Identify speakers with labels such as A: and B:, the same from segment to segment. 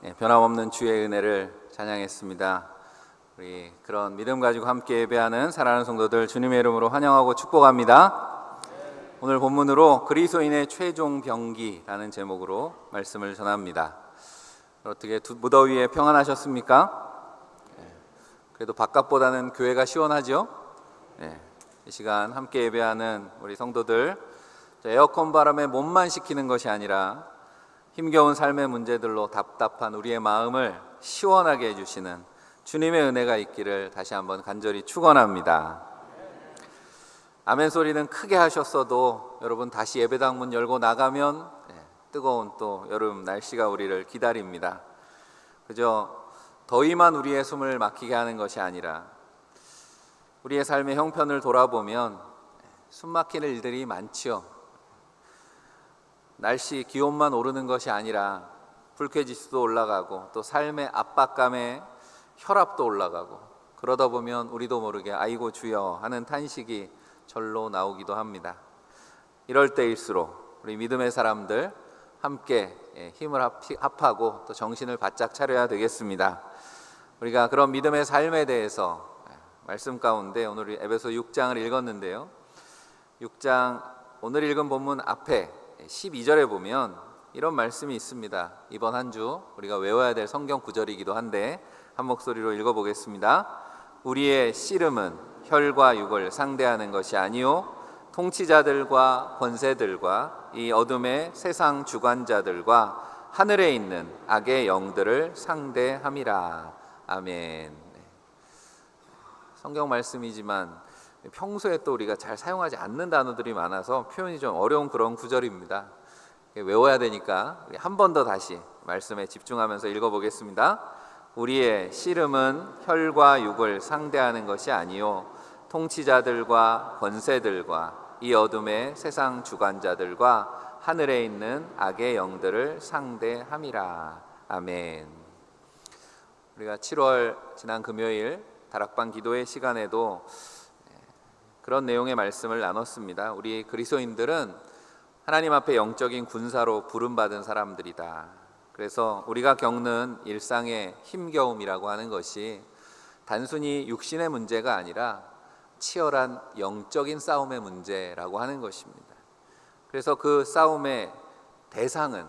A: 변함없는 주의 은혜를 찬양했습니다. 우리 그런 믿음 가지고 함께 예배하는 사랑하는 성도들 주님의 이름으로 환영하고 축복합니다. 오늘 본문으로 그리스도인의 최종 병기라는 제목으로 말씀을 전합니다. 어떻게 무더위에 평안하셨습니까? 그래도 바깥보다는 교회가 시원하죠? 이 시간 함께 예배하는 우리 성도들, 에어컨 바람에 몸만 식히는 것이 아니라 힘겨운 삶의 문제들로 답답한 우리의 마음을 시원하게 해주시는 주님의 은혜가 있기를 다시 한번 간절히 축원합니다. 아멘 소리는 크게 하셨어도 여러분 다시 예배당 문 열고 나가면 뜨거운 또 여름 날씨가 우리를 기다립니다. 그저 더위만 우리의 숨을 막히게 하는 것이 아니라 우리의 삶의 형편을 돌아보면 숨 막히는 일들이 많지요. 날씨 기온만 오르는 것이 아니라 불쾌지수도 올라가고 또 삶의 압박감에 혈압도 올라가고, 그러다 보면 우리도 모르게 아이고 주여 하는 탄식이 절로 나오기도 합니다. 이럴 때일수록 우리 믿음의 사람들 함께 힘을 합하고 또 정신을 바짝 차려야 되겠습니다. 우리가 그런 믿음의 삶에 대해서 말씀 가운데 오늘 에베소 6장을 읽었는데요, 6장 오늘 읽은 본문 앞에 12절에 보면 이런 말씀이 있습니다. 이번 한 주 우리가 외워야 될 성경 구절이기도 한데 한 목소리로 읽어보겠습니다. 우리의 씨름은 혈과 육을 상대하는 것이 아니요 통치자들과 권세들과 이 어둠의 세상 주관자들과 하늘에 있는 악의 영들을 상대함이라. 아멘. 성경 말씀이지만 평소에 또 우리가 잘 사용하지 않는 단어들이 많아서 표현이 좀 어려운 그런 구절입니다. 외워야 되니까 한 번 더 다시 말씀에 집중하면서 읽어보겠습니다. 우리의 씨름은 혈과 육을 상대하는 것이 아니요 통치자들과 권세들과 이 어둠의 세상 주관자들과 하늘에 있는 악의 영들을 상대함이라. 아멘. 우리가 7월 지난 금요일 다락방 기도회 시간에도 그런 내용의 말씀을 나눴습니다. 우리 그리스도인들은 하나님 앞에 영적인 군사로 부름받은 사람들이다. 그래서 우리가 겪는 일상의 힘겨움이라고 하는 것이 단순히 육신의 문제가 아니라 치열한 영적인 싸움의 문제라고 하는 것입니다. 그래서 그 싸움의 대상은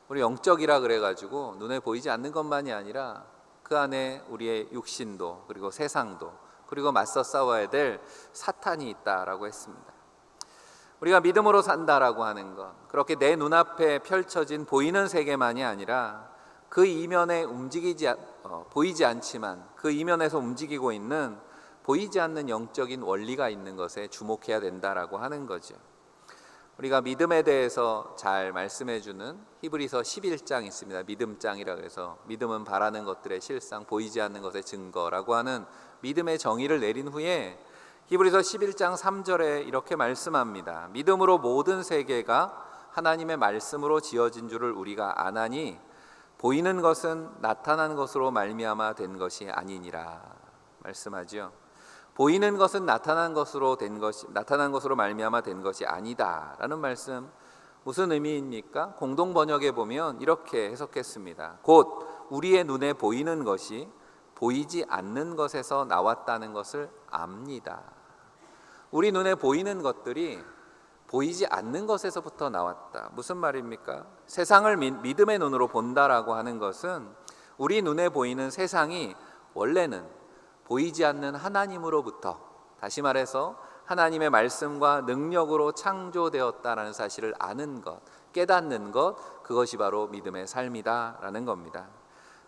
A: 우리 영적이라 그래가지고 눈에 보이지 않는 것만이 아니라 그 안에 우리의 육신도 그리고 세상도 그리고 맞서 싸워야 될 사탄이 있다라고 했습니다. 우리가 믿음으로 산다라고 하는 것, 그렇게 내 눈앞에 펼쳐진 보이는 세계만이 아니라 그 이면에 보이지 않지만 그 이면에서 움직이고 있는 보이지 않는 영적인 원리가 있는 것에 주목해야 된다라고 하는 거죠. 우리가 믿음에 대해서 잘 말씀해주는 히브리서 11장 있습니다. 믿음장이라고 해서 믿음은 바라는 것들의 실상, 보이지 않는 것의 증거라고 하는 믿음의 정의를 내린 후에 히브리서 11장 3절에 이렇게 말씀합니다. 믿음으로 모든 세계가 하나님의 말씀으로 지어진 줄을 우리가 아나니 보이는 것은 나타난 것으로 말미암아 된 것이 아니니라 말씀하지요. 보이는 것은 나타난 것으로 말미암아 된 것이 아니다라는 말씀, 무슨 의미입니까? 공동 번역에 보면 이렇게 해석했습니다. 곧 우리의 눈에 보이는 것이 보이지 않는 것에서 나왔다는 것을 압니다. 우리 눈에 보이는 것들이 보이지 않는 것에서부터 나왔다. 무슨 말입니까? 세상을 믿음의 눈으로 본다라고 하는 것은 우리 눈에 보이는 세상이 원래는 보이지 않는 하나님으로부터, 다시 말해서 하나님의 말씀과 능력으로 창조되었다라는 사실을 아는 것, 깨닫는 것, 그것이 바로 믿음의 삶이다라는 겁니다.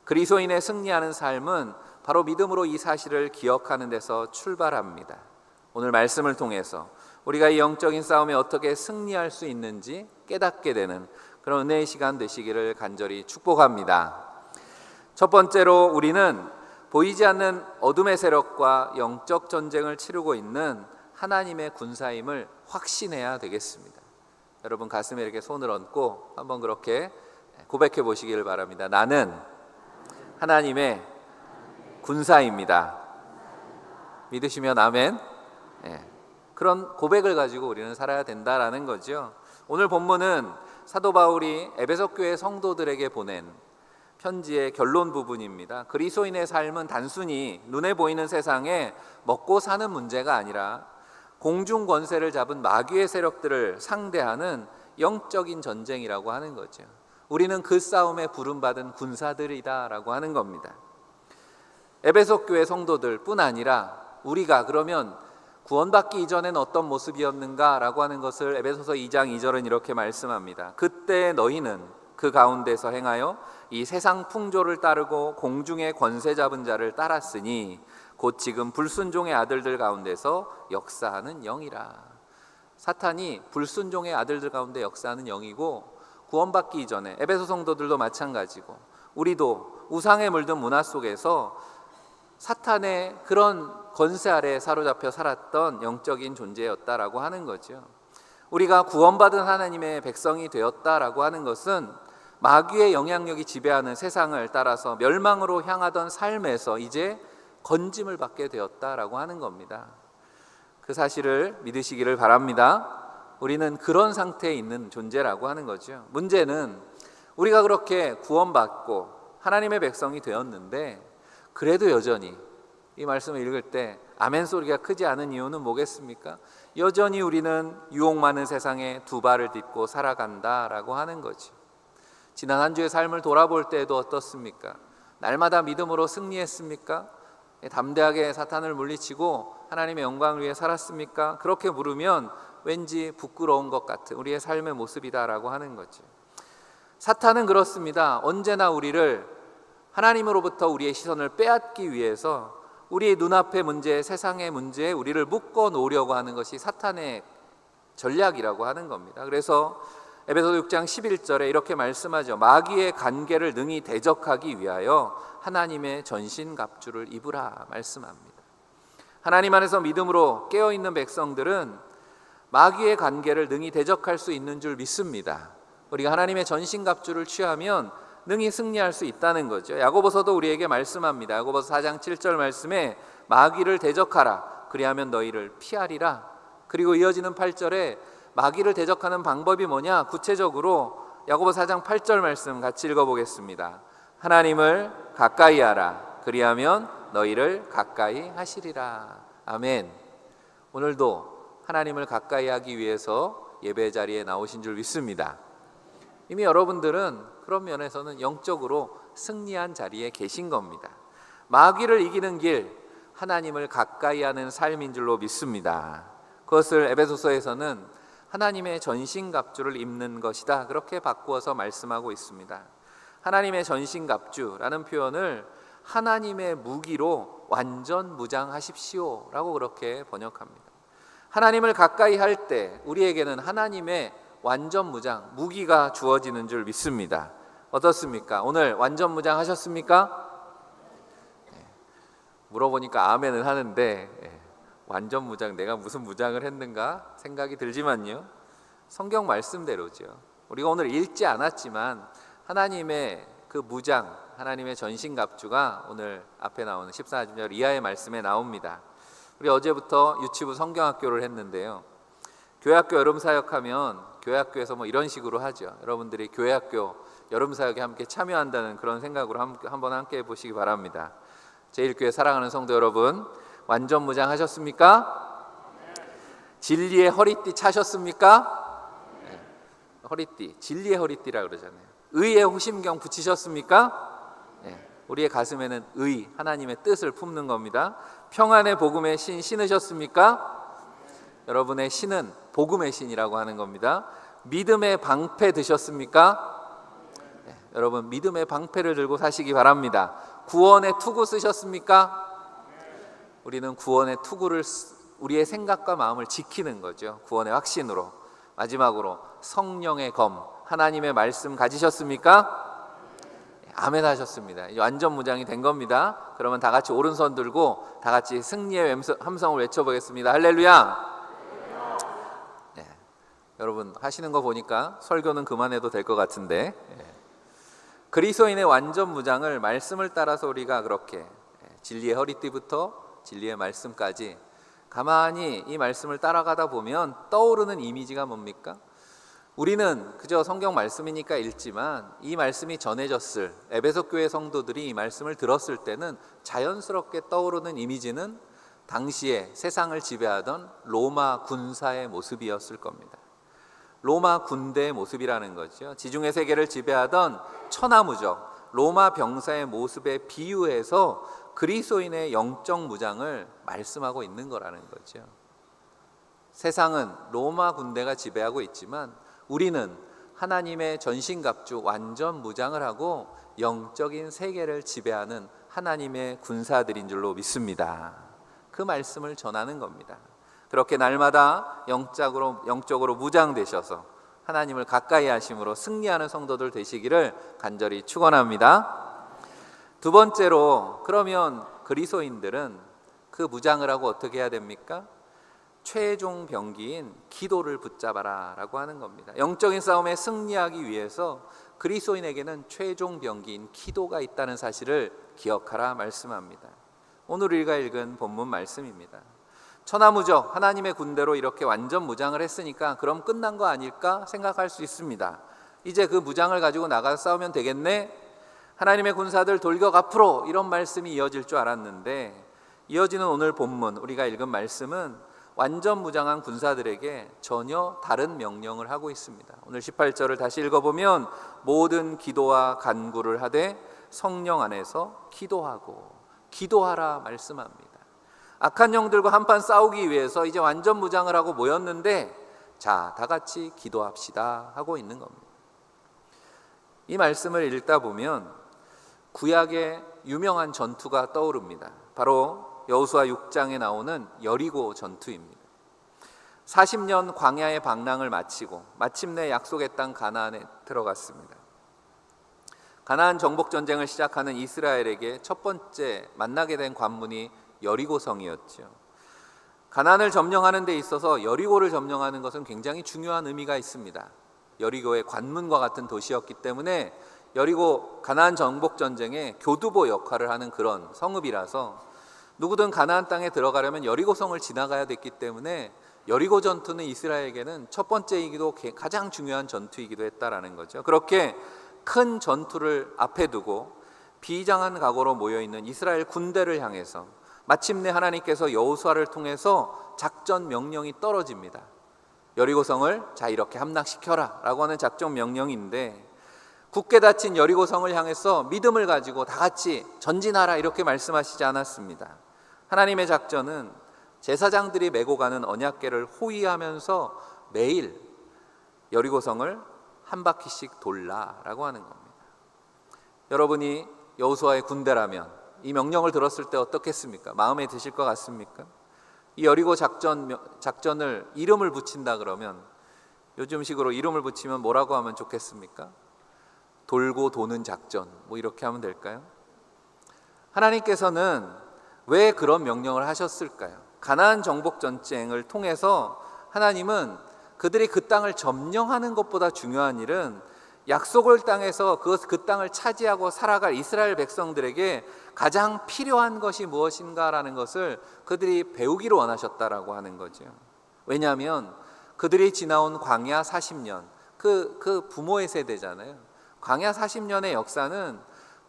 A: 그리스도인의 승리하는 삶은 바로 믿음으로 이 사실을 기억하는 데서 출발합니다. 오늘 말씀을 통해서 우리가 이 영적인 싸움에 어떻게 승리할 수 있는지 깨닫게 되는 그런 은혜의 시간 되시기를 간절히 축복합니다. 첫 번째로 우리는 보이지 않는 어둠의 세력과 영적 전쟁을 치르고 있는 하나님의 군사임을 확신해야 되겠습니다. 여러분 가슴에 이렇게 손을 얹고 한번 그렇게 고백해 보시기를 바랍니다. 나는 하나님의 군사입니다. 믿으시면 아멘. 그런 고백을 가지고 우리는 살아야 된다라는 거죠. 오늘 본문은 사도 바울이 에베소 교회 성도들에게 보낸 편지의 결론 부분입니다. 그리스도인의 삶은 단순히 눈에 보이는 세상에 먹고 사는 문제가 아니라 공중 권세를 잡은 마귀의 세력들을 상대하는 영적인 전쟁이라고 하는 거죠. 우리는 그 싸움에 부름받은 군사들이다라고 하는 겁니다. 에베소 교회 성도들뿐 아니라 우리가 그러면 구원받기 이전엔 어떤 모습이었는가라고 하는 것을 에베소서 2장 2절은 이렇게 말씀합니다. 그때 너희는 그 가운데서 행하여 이 세상 풍조를 따르고 공중의 권세 잡은 자를 따랐으니 곧 지금 불순종의 아들들 가운데서 역사하는 영이라. 사탄이 불순종의 아들들 가운데 역사하는 영이고, 구원받기 이전에 에베소 성도들도 마찬가지고 우리도 우상에 물든 문화 속에서 사탄의 그런 권세 아래에 사로잡혀 살았던 영적인 존재였다라고 하는 거죠. 우리가 구원받은 하나님의 백성이 되었다라고 하는 것은 마귀의 영향력이 지배하는 세상을 따라서 멸망으로 향하던 삶에서 이제 건짐을 받게 되었다라고 하는 겁니다. 그 사실을 믿으시기를 바랍니다. 우리는 그런 상태에 있는 존재라고 하는 거죠. 문제는 우리가 그렇게 구원받고 하나님의 백성이 되었는데 그래도 여전히 이 말씀을 읽을 때 아멘 소리가 크지 않은 이유는 뭐겠습니까? 여전히 우리는 유혹 많은 세상에 두 발을 딛고 살아간다라고 하는 거지. 지난 한 주의 삶을 돌아볼 때에도 어떻습니까? 날마다 믿음으로 승리했습니까? 담대하게 사탄을 물리치고 하나님의 영광을 위해 살았습니까? 그렇게 물으면 왠지 부끄러운 것 같은 우리의 삶의 모습이다라고 하는 거죠. 사탄은 그렇습니다. 언제나 우리를 하나님으로부터 우리의 시선을 빼앗기 위해서 우리의 눈앞의 문제, 세상의 문제에 우리를 묶어 놓으려고 하는 것이 사탄의 전략이라고 하는 겁니다. 그래서 에베소 6장 11절에 이렇게 말씀하죠. 마귀의 간계를 능히 대적하기 위하여 하나님의 전신갑주를 입으라 말씀합니다. 하나님 안에서 믿음으로 깨어있는 백성들은 마귀의 간계를 능히 대적할 수 있는 줄 믿습니다. 우리가 하나님의 전신갑주를 취하면 능히 승리할 수 있다는 거죠. 야고보서도 우리에게 말씀합니다. 야고보서 4장 7절 말씀에 마귀를 대적하라 그리하면 너희를 피하리라. 그리고 이어지는 8절에 마귀를 대적하는 방법이 뭐냐? 구체적으로 야고보 4장 8절 말씀 같이 읽어보겠습니다. 하나님을 가까이 하라 그리하면 너희를 가까이 하시리라. 아멘. 오늘도 하나님을 가까이 하기 위해서 예배 자리에 나오신 줄 믿습니다. 이미 여러분들은 그런 면에서는 영적으로 승리한 자리에 계신 겁니다. 마귀를 이기는 길, 하나님을 가까이 하는 삶인 줄로 믿습니다. 그것을 에베소서에서는 하나님의 전신갑주를 입는 것이다 그렇게 바꾸어서 말씀하고 있습니다. 하나님의 전신갑주라는 표현을 하나님의 무기로 완전 무장하십시오 라고 그렇게 번역합니다. 하나님을 가까이 할 때 우리에게는 하나님의 완전 무장, 무기가 주어지는 줄 믿습니다. 어떻습니까? 오늘 완전 무장 하셨습니까? 물어보니까 아멘은 하는데 완전 무장, 내가 무슨 무장을 했는가 생각이 들지만요, 성경 말씀대로죠. 우리가 오늘 읽지 않았지만 하나님의 그 무장, 하나님의 전신갑주가 오늘 앞에 나오는 14절 이하의 말씀에 나옵니다. 우리 어제부터 유치부 성경학교를 했는데요, 교회학교 여름사역하면 교회학교에서 뭐 이런 식으로 하죠. 여러분들이 교회학교 여름사역에 함께 참여한다는 그런 생각으로 한번 함께 해보시기 바랍니다. 제1교회 사랑하는 성도 여러분, 완전 무장 하셨습니까? 진리의 허리띠 차셨습니까? 네. 허리띠, 진리의 허리띠라 그러잖아요. 의의 호심경 붙이셨습니까? 네. 우리의 가슴에는 의, 하나님의 뜻을 품는 겁니다. 평안의 복음의 신 신으셨습니까? 여러분의 신은 복음의 신이라고 하는 겁니다. 믿음의 방패 드셨습니까? 네. 여러분 믿음의 방패를 들고 사시기 바랍니다. 구원의 투구 쓰셨습니까? 우리는 구원의 투구를 우리의 생각과 마음을 지키는 거죠. 구원의 확신으로. 마지막으로 성령의 검, 하나님의 말씀 가지셨습니까? 아멘 하셨습니다. 완전 무장이 된 겁니다. 그러면 다 같이 오른손 들고 다 같이 승리의 함성을 외쳐보겠습니다. 할렐루야. 네. 여러분 하시는 거 보니까 설교는 그만해도 될 것 같은데, 그리스도인의 완전 무장을 말씀을 따라서 우리가 그렇게 진리의 허리띠부터 진리의 말씀까지 가만히 이 말씀을 따라가다 보면 떠오르는 이미지가 뭡니까? 우리는 그저 성경 말씀이니까 읽지만 이 말씀이 전해졌을 에베소 교회 성도들이 이 말씀을 들었을 때는 자연스럽게 떠오르는 이미지는 당시에 세상을 지배하던 로마 군사의 모습이었을 겁니다. 로마 군대의 모습이라는 거죠. 지중해 세계를 지배하던 천하무적 로마 병사의 모습에 비유해서 그리스도인의 영적 무장을 말씀하고 있는 거라는 거죠. 세상은 로마 군대가 지배하고 있지만 우리는 하나님의 전신갑주 완전 무장을 하고 영적인 세계를 지배하는 하나님의 군사들인 줄로 믿습니다. 그 말씀을 전하는 겁니다. 그렇게 날마다 영적으로 무장되셔서 하나님을 가까이 하심으로 승리하는 성도들 되시기를 간절히 축원합니다. 두 번째로, 그러면 그리스도인들은 그 무장을 하고 어떻게 해야 됩니까? 최종 병기인 기도를 붙잡아라 라고 하는 겁니다. 영적인 싸움에 승리하기 위해서 그리스도인에게는 최종 병기인 기도가 있다는 사실을 기억하라 말씀합니다. 오늘 우리가 읽은 본문 말씀입니다. 천하무적 하나님의 군대로 이렇게 완전 무장을 했으니까 그럼 끝난 거 아닐까 생각할 수 있습니다. 이제 그 무장을 가지고 나가서 싸우면 되겠네, 하나님의 군사들 돌격 앞으로, 이런 말씀이 이어질 줄 알았는데 이어지는 오늘 본문 우리가 읽은 말씀은 완전 무장한 군사들에게 전혀 다른 명령을 하고 있습니다. 오늘 18절을 다시 읽어보면 모든 기도와 간구를 하되 성령 안에서 기도하라 말씀합니다. 악한 영들과 한판 싸우기 위해서 이제 완전 무장을 하고 모였는데 자, 다 같이 기도합시다 하고 있는 겁니다. 이 말씀을 읽다 보면 구약의 유명한 전투가 떠오릅니다. 바로 여호수아 6장에 나오는 여리고 전투입니다. 40년 광야의 방랑을 마치고 마침내 약속의 땅 가나안에 들어갔습니다. 가나안 정복 전쟁을 시작하는 이스라엘에게 첫 번째 만나게 된 관문이 여리고성이었죠. 가나안을 점령하는 데 있어서 여리고를 점령하는 것은 굉장히 중요한 의미가 있습니다. 여리고의 관문과 같은 도시였기 때문에 여리고 가나안 정복 전쟁의 교두보 역할을 하는 그런 성읍이라서 누구든 가나안 땅에 들어가려면 여리고성을 지나가야 됐기 때문에 여리고 전투는 이스라엘에게는 첫 번째이기도 가장 중요한 전투이기도 했다라는 거죠. 그렇게 큰 전투를 앞에 두고 비장한 각오로 모여있는 이스라엘 군대를 향해서 마침내 하나님께서 여호수아를 통해서 작전 명령이 떨어집니다. 여리고성을 자 이렇게 함락시켜라 라고 하는 작전 명령인데, 굳게 닫힌 여리고성을 향해서 믿음을 가지고 다 같이 전진하라 이렇게 말씀하시지 않았습니다. 하나님의 작전은 제사장들이 메고 가는 언약궤를 호위하면서 매일 여리고성을 한 바퀴씩 돌라라고 하는 겁니다. 여러분이 여호수아의 군대라면 이 명령을 들었을 때 어떻겠습니까? 마음에 드실 것 같습니까? 이 여리고 작전을 이름을 붙인다 그러면, 요즘식으로 이름을 붙이면 뭐라고 하면 좋겠습니까? 돌고 도는 작전, 뭐 이렇게 하면 될까요? 하나님께서는 왜 그런 명령을 하셨을까요? 가나안 정복 전쟁을 통해서 하나님은 그들이 그 땅을 점령하는 것보다 중요한 일은 약속을 땅에서 그 땅을 차지하고 살아갈 이스라엘 백성들에게 가장 필요한 것이 무엇인가라는 것을 그들이 배우기를 원하셨다라고 하는 거죠. 왜냐하면 그들이 지나온 광야 40년, 그 부모의 세대잖아요. 광야 40년의 역사는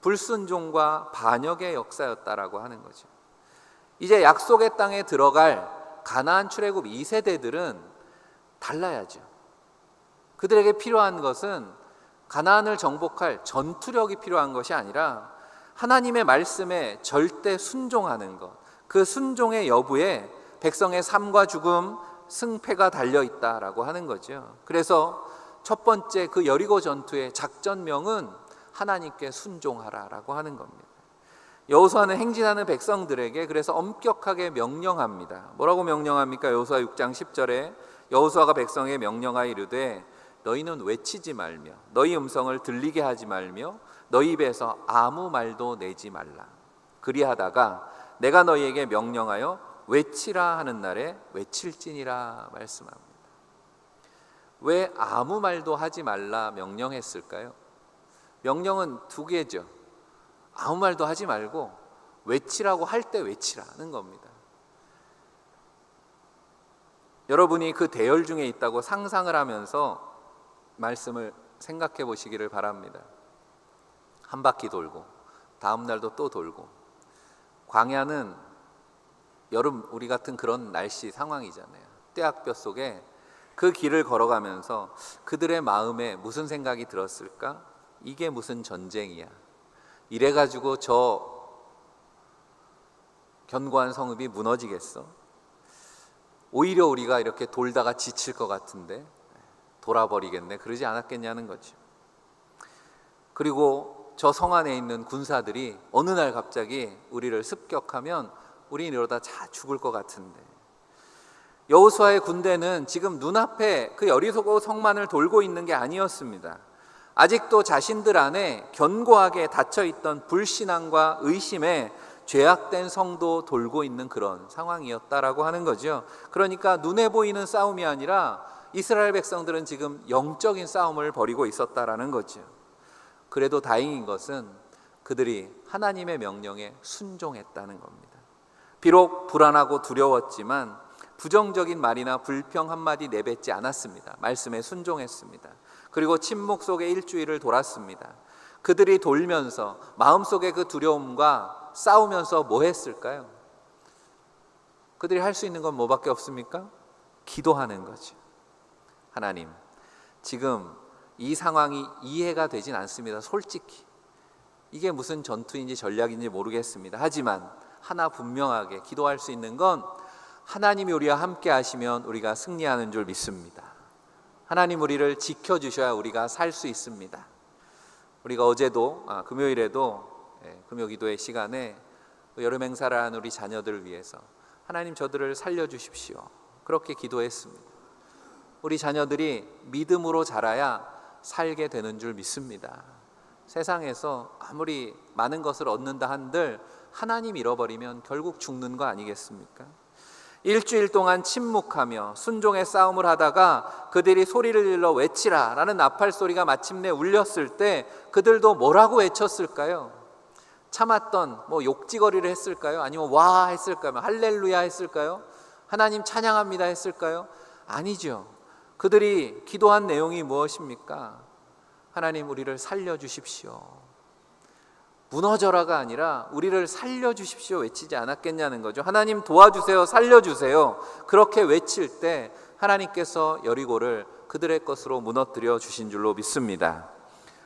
A: 불순종과 반역의 역사였다라고 하는 거죠. 이제 약속의 땅에 들어갈 가나안 출애굽 2세대들은 달라야죠. 그들에게 필요한 것은 가나안을 정복할 전투력이 필요한 것이 아니라 하나님의 말씀에 절대 순종하는 것, 그 순종의 여부에 백성의 삶과 죽음, 승패가 달려있다라고 하는 거죠. 그래서 첫 번째 그 여리고 전투의 작전명은 하나님께 순종하라라고 하는 겁니다. 여호수아는 행진하는 백성들에게 그래서 엄격하게 명령합니다. 뭐라고 명령합니까? 여호수아 6장 10절에 여호수아가 백성에게 명령하여 이르되 너희는 외치지 말며 너희 음성을 들리게 하지 말며 너희 입에서 아무 말도 내지 말라. 그리하다가 내가 너희에게 명령하여 외치라 하는 날에 외칠지니라 말씀합니다. 왜 아무 말도 하지 말라 명령했을까요? 명령은 두 개죠. 아무 말도 하지 말고 외치라고 할 때 외치라는 겁니다. 여러분이 그 대열 중에 있다고 상상을 하면서 말씀을 생각해 보시기를 바랍니다. 한 바퀴 돌고 다음 날도 또 돌고, 광야는 여름 우리 같은 그런 날씨 상황이잖아요. 떼약볕 속에 그 길을 걸어가면서 그들의 마음에 무슨 생각이 들었을까? 이게 무슨 전쟁이야, 이래가지고 저 견고한 성읍이 무너지겠어? 오히려 우리가 이렇게 돌다가 지칠 것 같은데 돌아버리겠네, 그러지 않았겠냐는 거죠. 그리고 저 성 안에 있는 군사들이 어느 날 갑자기 우리를 습격하면 우리는 이러다 다 죽을 것 같은데, 여호수아의 군대는 지금 눈앞에 그 여리고 성만을 돌고 있는 게 아니었습니다. 아직도 자신들 안에 견고하게 닫혀있던 불신앙과 의심에 죄악된 성도 돌고 있는 그런 상황이었다라고 하는 거죠. 그러니까 눈에 보이는 싸움이 아니라 이스라엘 백성들은 지금 영적인 싸움을 벌이고 있었다라는 거죠. 그래도 다행인 것은 그들이 하나님의 명령에 순종했다는 겁니다. 비록 불안하고 두려웠지만 부정적인 말이나 불평 한마디 내뱉지 않았습니다. 말씀에 순종했습니다. 그리고 침묵 속에 일주일을 돌았습니다. 그들이 돌면서 마음속에 그 두려움과 싸우면서 뭐 했을까요? 그들이 할 수 있는 건 뭐밖에 없습니까? 기도하는 거죠. 하나님, 지금 이 상황이 이해가 되진 않습니다. 솔직히 이게 무슨 전투인지 전략인지 모르겠습니다. 하지만 하나 분명하게 기도할 수 있는 건 하나님이 우리와 함께 하시면 우리가 승리하는 줄 믿습니다. 하나님 우리를 지켜주셔야 우리가 살 수 있습니다. 우리가 어제도 금요일에도 금요기도의 시간에 여름 행사를 하는 우리 자녀들을 위해서 하나님 저들을 살려주십시오, 그렇게 기도했습니다. 우리 자녀들이 믿음으로 자라야 살게 되는 줄 믿습니다. 세상에서 아무리 많은 것을 얻는다 한들 하나님 잃어버리면 결국 죽는 거 아니겠습니까? 일주일 동안 침묵하며 순종의 싸움을 하다가 그들이 소리를 질러 외치라 라는 나팔 소리가 마침내 울렸을 때 그들도 뭐라고 외쳤을까요? 참았던 욕지거리를 했을까요? 아니면 와 했을까요? 할렐루야 했을까요? 하나님 찬양합니다 했을까요? 아니죠. 그들이 기도한 내용이 무엇입니까? 하나님 우리를 살려주십시오, 무너져라가 아니라 우리를 살려주십시오 외치지 않았겠냐는 거죠. 하나님 도와주세요, 살려주세요, 그렇게 외칠 때 하나님께서 여리고를 그들의 것으로 무너뜨려 주신 줄로 믿습니다.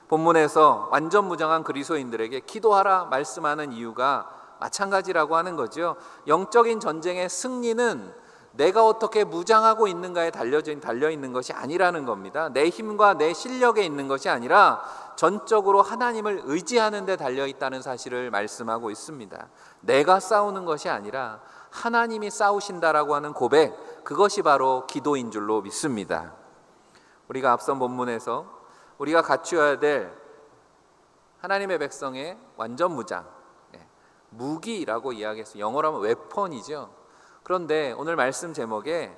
A: 본문에서 완전 무장한 그리스도인들에게 기도하라 말씀하는 이유가 마찬가지라고 하는 거죠. 영적인 전쟁의 승리는 내가 어떻게 무장하고 있는가에 달려있는 것이 아니라는 겁니다. 내 힘과 내 실력에 있는 것이 아니라 전적으로 하나님을 의지하는 데 달려있다는 사실을 말씀하고 있습니다. 내가 싸우는 것이 아니라 하나님이 싸우신다라고 하는 고백, 그것이 바로 기도인 줄로 믿습니다. 우리가 앞선 본문에서 우리가 갖추어야 될 하나님의 백성의 완전 무장, 무기라고 이야기했어요. 영어로 하면 웨폰이죠. 그런데 오늘 말씀 제목에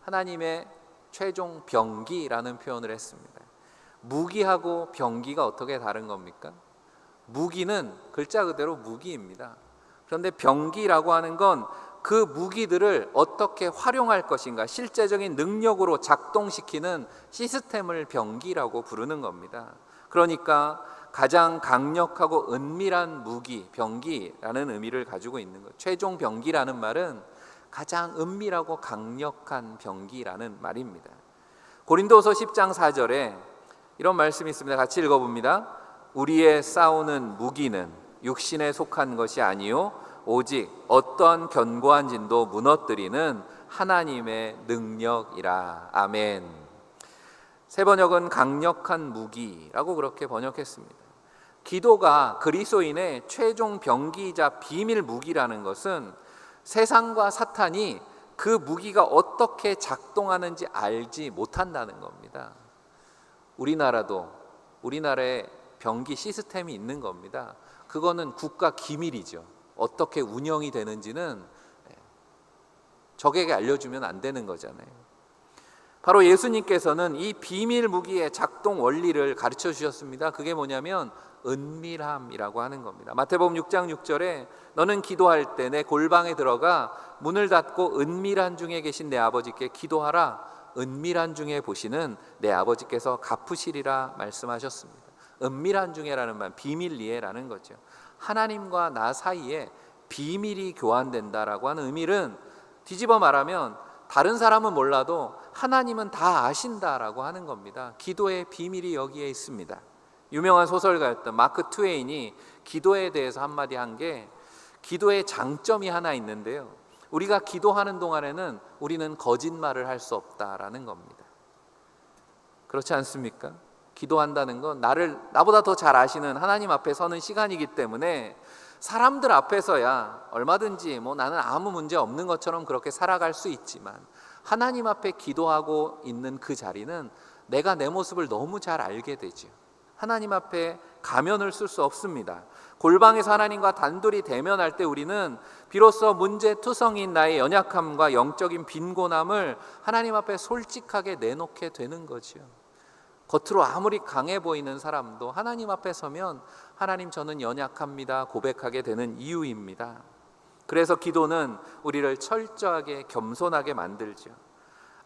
A: 하나님의 최종 병기라는 표현을 했습니다. 무기하고 병기가 어떻게 다른 겁니까? 무기는 글자 그대로 무기입니다. 그런데 병기라고 하는 건 그 무기들을 어떻게 활용할 것인가, 실제적인 능력으로 작동시키는 시스템을 병기라고 부르는 겁니다. 그러니까 가장 강력하고 은밀한 무기, 병기라는 의미를 가지고 있는 것. 최종 병기라는 말은 가장 은밀하고 강력한 병기라는 말입니다. 고린도서 10장 4절에 이런 말씀이 있습니다. 같이 읽어봅니다. 우리의 싸우는 무기는 육신에 속한 것이 아니요 오직 어떠한 견고한 진도 무너뜨리는 하나님의 능력이라. 아멘. 새 번역은 강력한 무기라고 그렇게 번역했습니다. 기도가 그리스도인의 최종 병기이자 비밀 무기라는 것은 세상과 사탄이 그 무기가 어떻게 작동하는지 알지 못한다는 겁니다. 우리나라에 병기 시스템이 있는 겁니다. 그거는 국가 기밀이죠. 어떻게 운영이 되는지는 적에게 알려주면 안 되는 거잖아요. 바로 예수님께서는 이 비밀 무기의 작동 원리를 가르쳐 주셨습니다. 그게 뭐냐면 은밀함이라고 하는 겁니다. 마태복음 6장 6절에 너는 기도할 때 내 골방에 들어가 문을 닫고 은밀한 중에 계신 내 아버지께 기도하라. 은밀한 중에 보시는 내 아버지께서 갚으시리라 말씀하셨습니다. 은밀한 중에라는 말, 비밀리에라는 거죠. 하나님과 나 사이에 비밀이 교환된다라고 하는 의미는 뒤집어 말하면 다른 사람은 몰라도 하나님은 다 아신다라고 하는 겁니다. 기도의 비밀이 여기에 있습니다. 유명한 소설가였던 마크 트웨인이 기도에 대해서 한마디 한 게, 기도의 장점이 하나 있는데요, 우리가 기도하는 동안에는 우리는 거짓말을 할 수 없다라는 겁니다. 그렇지 않습니까? 기도한다는 건 나보다 더 잘 아시는 하나님 앞에 서는 시간이기 때문에 사람들 앞에서야 얼마든지 나는 아무 문제 없는 것처럼 그렇게 살아갈 수 있지만, 하나님 앞에 기도하고 있는 그 자리는 내가 내 모습을 너무 잘 알게 되죠. 하나님 앞에 가면을 쓸 수 없습니다. 골방에서 하나님과 단둘이 대면할 때 우리는 비로소 문제투성이인 나의 연약함과 영적인 빈곤함을 하나님 앞에 솔직하게 내놓게 되는 거죠. 겉으로 아무리 강해 보이는 사람도 하나님 앞에 서면 하나님, 저는 연약합니다 고백하게 되는 이유입니다. 그래서 기도는 우리를 철저하게 겸손하게 만들죠.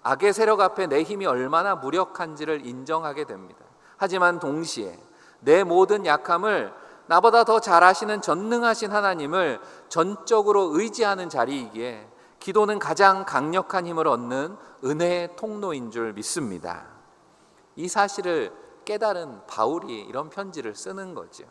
A: 악의 세력 앞에 내 힘이 얼마나 무력한지를 인정하게 됩니다. 하지만 동시에 내 모든 약함을 나보다 더 잘 아시는 전능하신 하나님을 전적으로 의지하는 자리이기에 기도는 가장 강력한 힘을 얻는 은혜의 통로인 줄 믿습니다. 이 사실을 깨달은 바울이 이런 편지를 쓰는 거죠.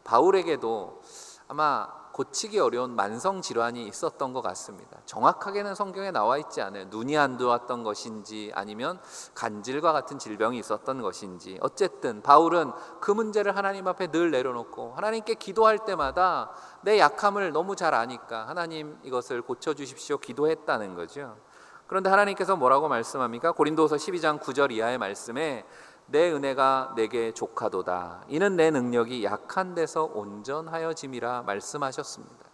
A: 바울에게도 아마 고치기 어려운 만성질환이 있었던 것 같습니다. 정확하게는 성경에 나와 있지 않아요. 눈이 안 좋았던 것인지 아니면 간질과 같은 질병이 있었던 것인지, 어쨌든 바울은 그 문제를 하나님 앞에 늘 내려놓고 하나님께 기도할 때마다 내 약함을 너무 잘 아니까 하나님, 이것을 고쳐주십시오 기도했다는 거죠. 그런데 하나님께서 뭐라고 말씀합니까? 고린도서 12장 9절 이하의 말씀에 내 은혜가 내게 족하도다, 이는 내 능력이 약한 데서 온전하여짐이라 말씀하셨습니다.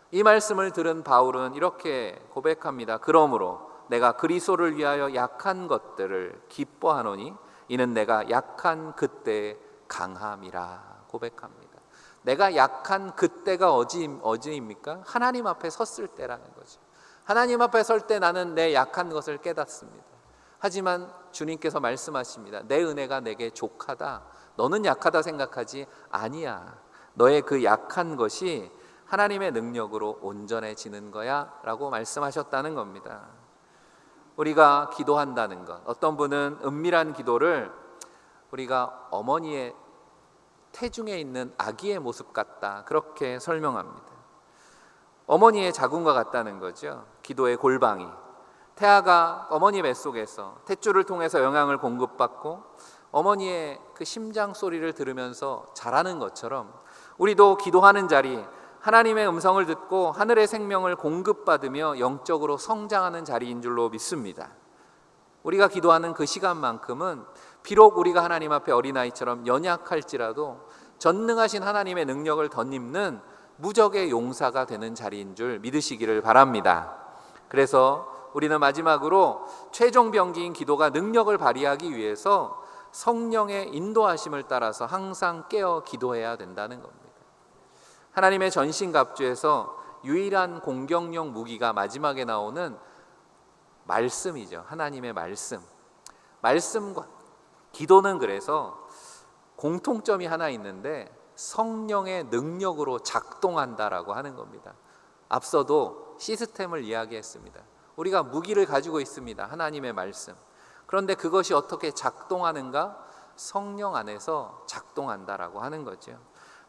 A: 이 말씀을 들은 바울은 이렇게 고백합니다. 그러므로 내가 그리스도를 위하여 약한 것들을 기뻐하노니 이는 내가 약한 그때의 강함이라 고백합니다. 내가 약한 그때가 어디입니까? 하나님 앞에 섰을 때라는 거죠. 하나님 앞에 설 때 나는 내 약한 것을 깨닫습니다. 하지만 주님께서 말씀하십니다. 내 은혜가 내게 족하다. 너는 약하다 생각하지 아니야. 너의 그 약한 것이 하나님의 능력으로 온전해지는 거야 라고 말씀하셨다는 겁니다. 우리가 기도한다는 것, 어떤 분은 은밀한 기도를 우리가 어머니의 태중에 있는 아기의 모습 같다, 그렇게 설명합니다. 어머니의 자궁과 같다는 거죠. 기도의 골방이, 태아가 어머니 뱃속에서 탯줄을 통해서 영양을 공급받고 어머니의 그 심장 소리를 들으면서 자라는 것처럼 우리도 기도하는 자리, 하나님의 음성을 듣고 하늘의 생명을 공급받으며 영적으로 성장하는 자리인 줄로 믿습니다. 우리가 기도하는 그 시간만큼은 비록 우리가 하나님 앞에 어린아이처럼 연약할지라도 전능하신 하나님의 능력을 덧입는 무적의 용사가 되는 자리인 줄 믿으시기를 바랍니다. 그래서 우리는 마지막으로 최종 병기인 기도가 능력을 발휘하기 위해서 성령의 인도하심을 따라서 항상 깨어 기도해야 된다는 겁니다. 하나님의 전신갑주에서 유일한 공격용 무기가 마지막에 나오는 말씀이죠. 하나님의 말씀. 말씀과 기도는 그래서 공통점이 하나 있는데 성령의 능력으로 작동한다라고 하는 겁니다. 앞서도 시스템을 이야기했습니다. 우리가 무기를 가지고 있습니다. 하나님의 말씀. 그런데 그것이 어떻게 작동하는가? 성령 안에서 작동한다라고 하는 거죠.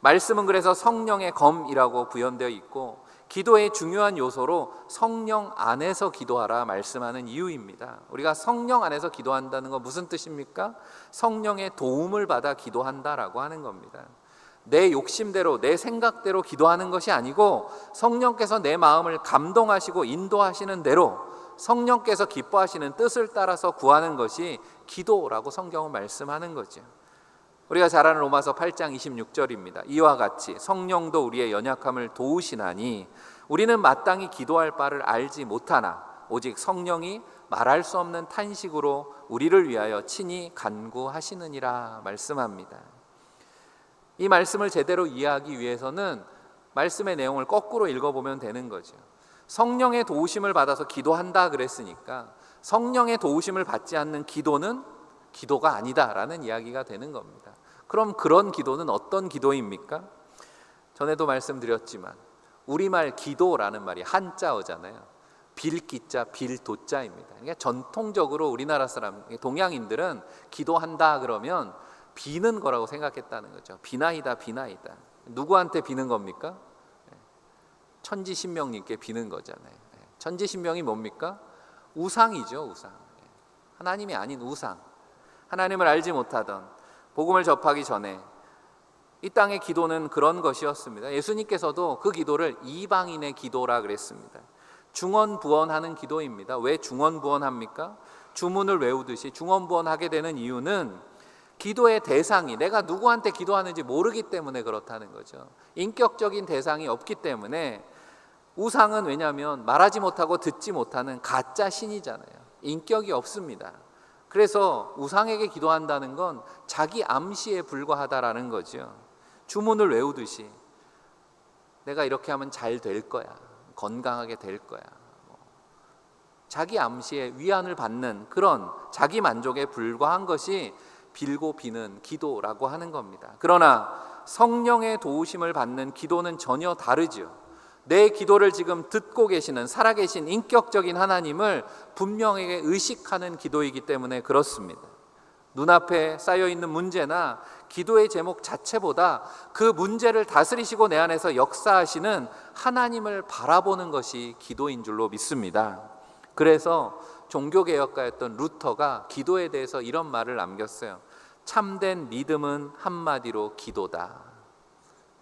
A: 말씀은 그래서 성령의 검이라고 부연되어 있고 기도의 중요한 요소로 성령 안에서 기도하라 말씀하는 이유입니다. 우리가 성령 안에서 기도한다는 건 무슨 뜻입니까? 성령의 도움을 받아 기도한다라고 하는 겁니다. 내 욕심대로 내 생각대로 기도하는 것이 아니고 성령께서 내 마음을 감동하시고 인도하시는 대로 성령께서 기뻐하시는 뜻을 따라서 구하는 것이 기도라고 성경은 말씀하는 거죠. 우리가 잘 아는 로마서 8장 26절입니다. 이와 같이 성령도 우리의 연약함을 도우시나니 우리는 마땅히 기도할 바를 알지 못하나 오직 성령이 말할 수 없는 탄식으로 우리를 위하여 친히 간구하시느니라 말씀합니다. 이 말씀을 제대로 이해하기 위해서는 말씀의 내용을 거꾸로 읽어보면 되는 거죠. 성령의 도우심을 받아서 기도한다 그랬으니까 성령의 도우심을 받지 않는 기도는 기도가 아니다라는 이야기가 되는 겁니다. 그럼 그런 기도는 어떤 기도입니까? 전에도 말씀드렸지만 우리말 기도라는 말이 한자어잖아요. 빌기자 빌도자입니다. 그러니까 전통적으로 우리나라 사람, 동양인들은 기도한다 그러면 비는 거라고 생각했다는 거죠. 비나이다 비나이다. 누구한테 비는 겁니까? 천지신명님께 비는 거잖아요. 천지신명이 뭡니까? 우상이죠. 우상. 하나님이 아닌 우상. 하나님을 알지 못하던, 복음을 접하기 전에 이 땅의 기도는 그런 것이었습니다. 예수님께서도 그 기도를 이방인의 기도라 그랬습니다. 중언부언하는 기도입니다. 왜 중언부언합니까? 주문을 외우듯이 중언부언하게 되는 이유는 기도의 대상이 내가 누구한테 기도하는지 모르기 때문에 그렇다는 거죠. 인격적인 대상이 없기 때문에. 우상은 왜냐하면 말하지 못하고 듣지 못하는 가짜 신이잖아요. 인격이 없습니다. 그래서 우상에게 기도한다는 건 자기 암시에 불과하다라는 거죠. 주문을 외우듯이 내가 이렇게 하면 잘 될 거야, 건강하게 될 거야, 자기 암시에 위안을 받는 그런 자기 만족에 불과한 것이 빌고 비는 기도라고 하는 겁니다. 그러나 성령의 도우심을 받는 기도는 전혀 다르죠. 내 기도를 지금 듣고 계시는 살아계신 인격적인 하나님을 분명하게 의식하는 기도이기 때문에 그렇습니다. 눈앞에 쌓여있는 문제나 기도의 제목 자체보다 그 문제를 다스리시고 내 안에서 역사하시는 하나님을 바라보는 것이 기도인 줄로 믿습니다. 그래서 종교개혁가였던 루터가 기도에 대해서 이런 말을 남겼어요. 참된 믿음은 한마디로 기도다.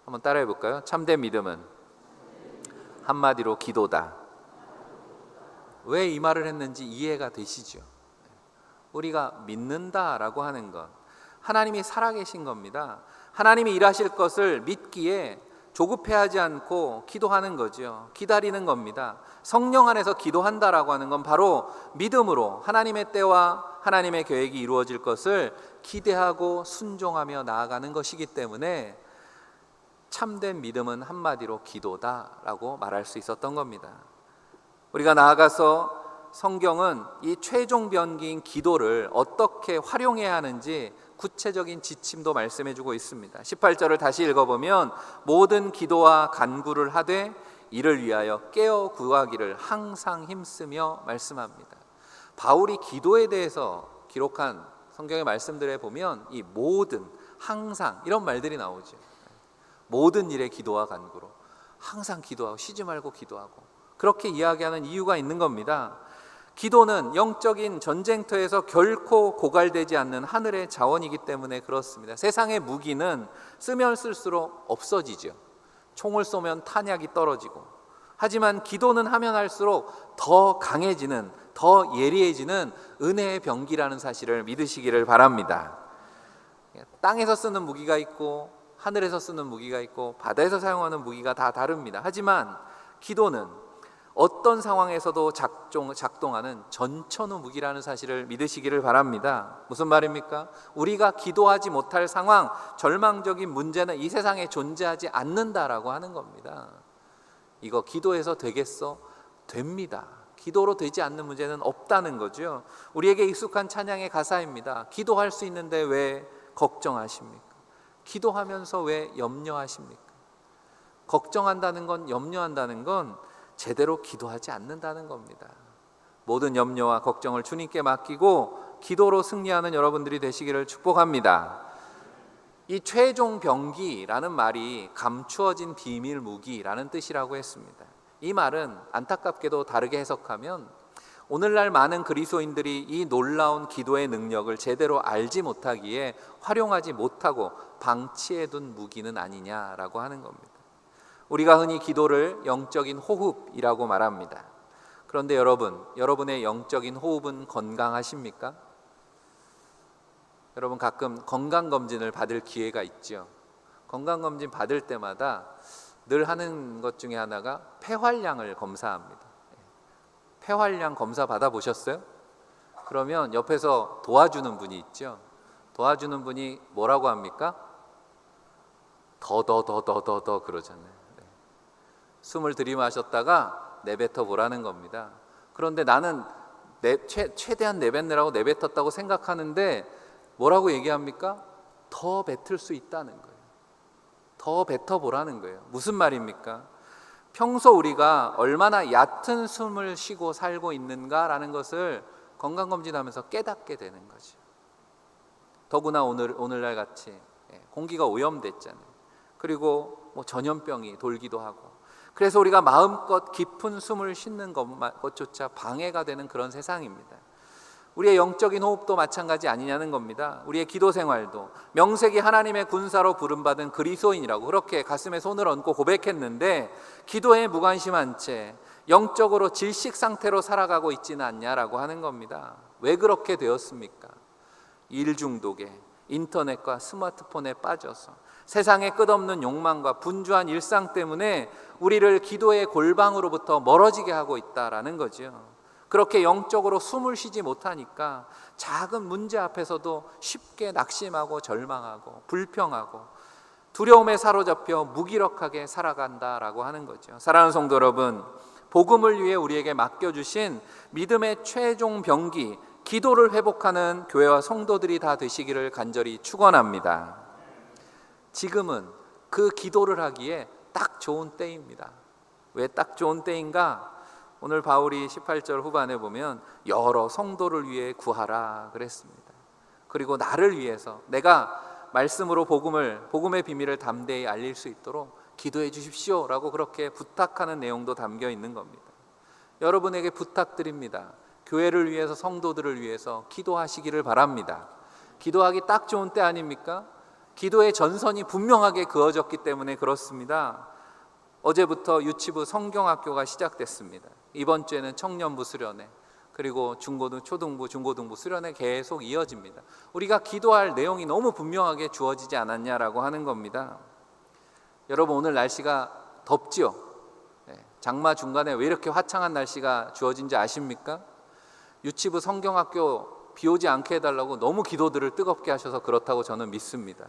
A: 한번 따라해 볼까요? 참된 믿음은 한마디로 기도다. 왜 이 말을 했는지 이해가 되시죠? 우리가 믿는다라고 하는 것, 하나님이 살아계신 겁니다. 하나님이 일하실 것을 믿기에 조급해하지 않고 기도하는 거죠. 기다리는 겁니다. 성령 안에서 기도한다라고 하는 건 바로 믿음으로 하나님의 때와 하나님의 계획이 이루어질 것을 기대하고 순종하며 나아가는 것이기 때문에 참된 믿음은 한마디로 기도다라고 말할 수 있었던 겁니다. 우리가 나아가서 성경은 이 최종 변기인 기도를 어떻게 활용해야 하는지 구체적인 지침도 말씀해주고 있습니다. 18절을 다시 읽어보면 모든 기도와 간구를 하되 이를 위하여 깨어 구하기를 항상 힘쓰며 말씀합니다. 바울이 기도에 대해서 기록한 성경의 말씀들에 보면 이 모든, 항상 이런 말들이 나오죠. 모든 일에 기도와 간구로 항상 기도하고 쉬지 말고 기도하고 그렇게 이야기하는 이유가 있는 겁니다. 기도는 영적인 전쟁터에서 결코 고갈되지 않는 하늘의 자원이기 때문에 그렇습니다. 세상의 무기는 쓰면 쓸수록 없어지죠. 총을 쏘면 탄약이 떨어지고, 하지만 기도는 하면 할수록 더 강해지는, 더 예리해지는 은혜의 병기라는 사실을 믿으시기를 바랍니다. 땅에서 쓰는 무기가 있고 하늘에서 쓰는 무기가 있고 바다에서 사용하는 무기가 다 다릅니다. 하지만 기도는 어떤 상황에서도 작동하는 전천후 무기라는 사실을 믿으시기를 바랍니다. 무슨 말입니까? 우리가 기도하지 못할 상황, 절망적인 문제는 이 세상에 존재하지 않는다라고 하는 겁니다. 이거 기도해서 되겠어? 됩니다. 기도로 되지 않는 문제는 없다는 거죠. 우리에게 익숙한 찬양의 가사입니다. 기도할 수 있는데 왜 걱정하십니까? 기도하면서 왜 염려하십니까? 걱정한다는 건, 염려한다는 건 제대로 기도하지 않는다는 겁니다. 모든 염려와 걱정을 주님께 맡기고 기도로 승리하는 여러분들이 되시기를 축복합니다. 이 최종 병기라는 말이 감추어진 비밀 무기라는 뜻이라고 했습니다. 이 말은 안타깝게도 다르게 해석하면 오늘날 많은 그리스도인들이 이 놀라운 기도의 능력을 제대로 알지 못하기에 활용하지 못하고 방치해둔 무기는 아니냐라고 하는 겁니다. 우리가 흔히 기도를 영적인 호흡이라고 말합니다. 그런데 여러분의 영적인 호흡은 건강하십니까? 여러분 가끔 건강검진을 받을 기회가 있죠. 건강검진 받을 때마다 늘 하는 것 중에 하나가 폐활량을 검사합니다. 폐활량 검사 받아보셨어요? 그러면 옆에서 도와주는 분이 있죠. 도와주는 분이 뭐라고 합니까? 더 그러잖아요. 숨을 들이마셨다가 내뱉어 보라는 겁니다. 그런데 나는 최대한 내뱉느라고 내뱉었다고 생각하는데 뭐라고 얘기합니까? 더 뱉을 수 있다는 거예요. 더 뱉어보라는 거예요. 무슨 말입니까? 평소 우리가 얼마나 얕은 숨을 쉬고 살고 있는가라는 것을 건강검진하면서 깨닫게 되는 거죠. 더구나 오늘날 같이 공기가 오염됐잖아요. 그리고 전염병이 돌기도 하고, 그래서 우리가 마음껏 깊은 숨을 쉬는 것조차 방해가 되는 그런 세상입니다. 우리의 영적인 호흡도 마찬가지 아니냐는 겁니다. 우리의 기도 생활도 명색이 하나님의 군사로 부름받은 그리스도인이라고 그렇게 가슴에 손을 얹고 고백했는데 기도에 무관심한 채 영적으로 질식 상태로 살아가고 있지는 않냐라고 하는 겁니다. 왜 그렇게 되었습니까? 일 중독에, 인터넷과 스마트폰에 빠져서 세상의 끝없는 욕망과 분주한 일상 때문에 우리를 기도의 골방으로부터 멀어지게 하고 있다라는 거죠. 그렇게 영적으로 숨을 쉬지 못하니까 작은 문제 앞에서도 쉽게 낙심하고 절망하고 불평하고 두려움에 사로잡혀 무기력하게 살아간다라고 하는 거죠. 사랑하는 성도 여러분, 복음을 위해 우리에게 맡겨주신 믿음의 최종 병기, 기도를 회복하는 교회와 성도들이 다 되시기를 간절히 축원합니다. 지금은 그 기도를 하기에 딱 좋은 때입니다. 왜 딱 좋은 때인가? 오늘 바울이 18절 후반에 보면 여러 성도를 위해 구하라 그랬습니다. 그리고 나를 위해서 내가 말씀으로 복음의 비밀을 담대히 알릴 수 있도록 기도해 주십시오 라고 그렇게 부탁하는 내용도 담겨 있는 겁니다. 여러분에게 부탁드립니다. 교회를 위해서, 성도들을 위해서 기도하시기를 바랍니다. 기도하기 딱 좋은 때 아닙니까? 기도의 전선이 분명하게 그어졌기 때문에 그렇습니다. 어제부터 유치부 성경학교가 시작됐습니다. 이번 주에는 청년부 수련회, 그리고 초등부, 중고등부 수련회 계속 이어집니다. 우리가 기도할 내용이 너무 분명하게 주어지지 않았냐라고 하는 겁니다. 여러분, 오늘 날씨가 덥지요? 장마 중간에 왜 이렇게 화창한 날씨가 주어진지 아십니까? 유치부 성경학교 비 오지 않게 해달라고 너무 기도들을 뜨겁게 하셔서 그렇다고 저는 믿습니다.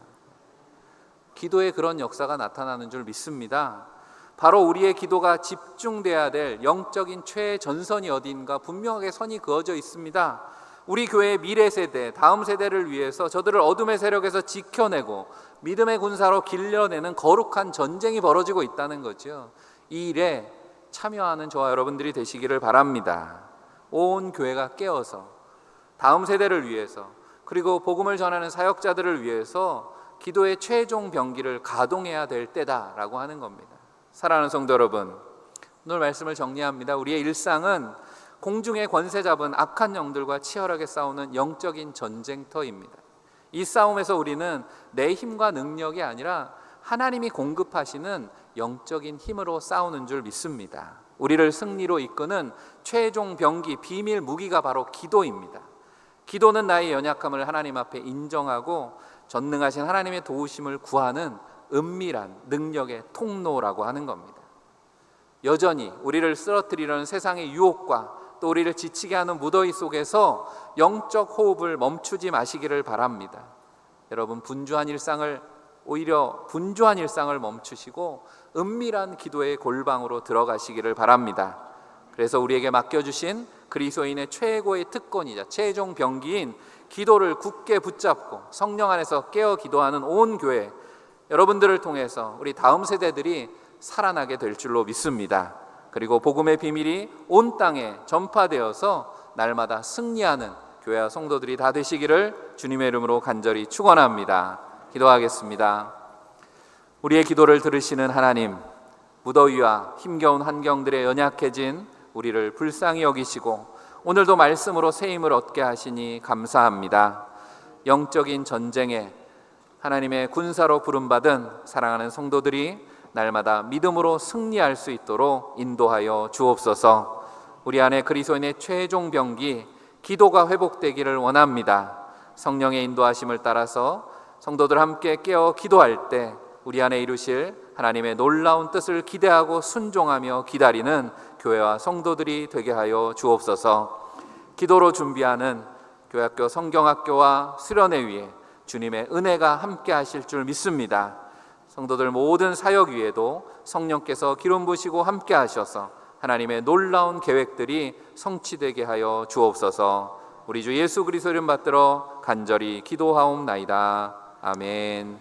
A: 기도에 그런 역사가 나타나는 줄 믿습니다. 바로 우리의 기도가 집중돼야 될 영적인 최전선이 어디인가 분명하게 선이 그어져 있습니다. 우리 교회의 미래 세대, 다음 세대를 위해서 저들을 어둠의 세력에서 지켜내고 믿음의 군사로 길러내는 거룩한 전쟁이 벌어지고 있다는 거죠. 이 일에 참여하는 저와 여러분들이 되시기를 바랍니다. 온 교회가 깨어서 다음 세대를 위해서, 그리고 복음을 전하는 사역자들을 위해서 기도의 최종 병기를 가동해야 될 때다라고 하는 겁니다. 사랑하는 성도 여러분, 오늘 말씀을 정리합니다. 우리의 일상은 공중의 권세 잡은 악한 영들과 치열하게 싸우는 영적인 전쟁터입니다. 이 싸움에서 우리는 내 힘과 능력이 아니라 하나님이 공급하시는 영적인 힘으로 싸우는 줄 믿습니다. 우리를 승리로 이끄는 최종 병기, 비밀 무기가 바로 기도입니다. 기도는 나의 연약함을 하나님 앞에 인정하고 전능하신 하나님의 도우심을 구하는 은밀한 능력의 통로라고 하는 겁니다. 여전히 우리를 쓰러뜨리려는 세상의 유혹과 또 우리를 지치게 하는 무더위 속에서 영적 호흡을 멈추지 마시기를 바랍니다. 여러분, 분주한 일상을 멈추시고 은밀한 기도의 골방으로 들어가시기를 바랍니다. 그래서 우리에게 맡겨주신 그리스도인의 최고의 특권이자 최종 병기인 기도를 굳게 붙잡고 성령 안에서 깨어 기도하는 온 교회, 여러분들을 통해서 우리 다음 세대들이 살아나게 될 줄로 믿습니다. 그리고 복음의 비밀이 온 땅에 전파되어서 날마다 승리하는 교회와 성도들이 다 되시기를 주님의 이름으로 간절히 축원합니다. 기도하겠습니다. 우리의 기도를 들으시는 하나님, 무더위와 힘겨운 환경들에 연약해진 우리를 불쌍히 여기시고 오늘도 말씀으로 새 힘을 얻게 하시니 감사합니다. 영적인 전쟁에 하나님의 군사로 부름받은 사랑하는 성도들이 날마다 믿음으로 승리할 수 있도록 인도하여 주옵소서. 우리 안에 그리스도인의 최종 병기 기도가 회복되기를 원합니다. 성령의 인도하심을 따라서 성도들 함께 깨어 기도할 때 우리 안에 이루실 하나님의 놀라운 뜻을 기대하고 순종하며 기다리는 교회와 성도들이 되게 하여 주옵소서. 기도로 준비하는 교회학교, 성경학교와 수련회 위에 주님의 은혜가 함께 하실 줄 믿습니다. 성도들 모든 사역 위에도 성령께서 기름 부으시고 함께 하셔서 하나님의 놀라운 계획들이 성취되게 하여 주옵소서. 우리 주 예수 그리스도 이름 받들어 간절히 기도하옵나이다. 아멘.